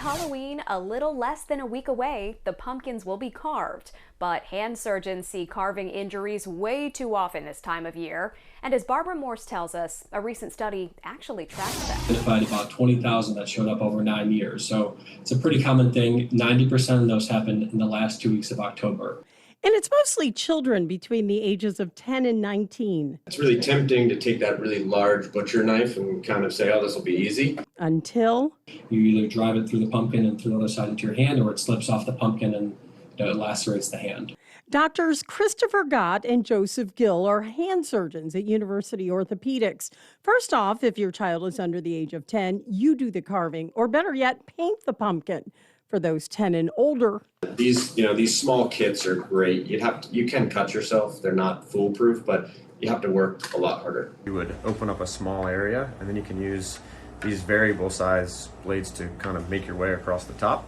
Halloween a little less than a week away, the pumpkins will be carved. But hand surgeons see carving injuries way too often this time of year. And as Barbara Morse tells us, a recent study actually tracks that. Identified about 20,000 that showed up over 9 years. So it's a pretty common thing. 90% of those happened in the last 2 weeks of October. And it's mostly children between the ages of 10 and 19. It's really tempting to take that really large butcher knife and kind of say, oh, this will be easy. Until You either drive it through the pumpkin and through the other side into your hand, or it slips off the pumpkin and it lacerates the hand. Doctors Christopher Gott and Joseph Gill are hand surgeons at University Orthopedics. First off, if your child is under the age of 10, you do the carving, or better yet, paint the pumpkin. For those 10 and older, These small kits are great. You can cut yourself. They're not foolproof, but you have to work a lot harder. You would open up a small area, and then you can use these variable size blades to kind of make your way across the top.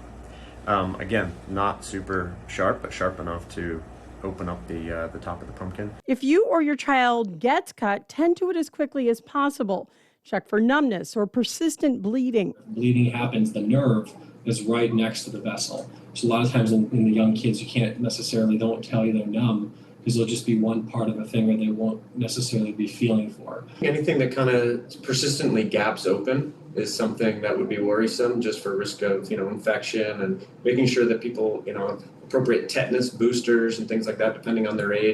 Again, not super sharp, but sharp enough to open up the top of the pumpkin. if you or your child gets cut, tend to it as quickly as possible. Check for numbness or persistent bleeding. Bleeding happens, the nerve is right next to the vessel. So a lot of times in the young kids, you can't necessarily, they won't tell you they're numb because it'll just be one part of a finger they won't necessarily be feeling for. Anything that kind of persistently gaps open is something that would be worrisome, just for risk of infection, and making sure that people have appropriate tetanus boosters and things like that depending on their age.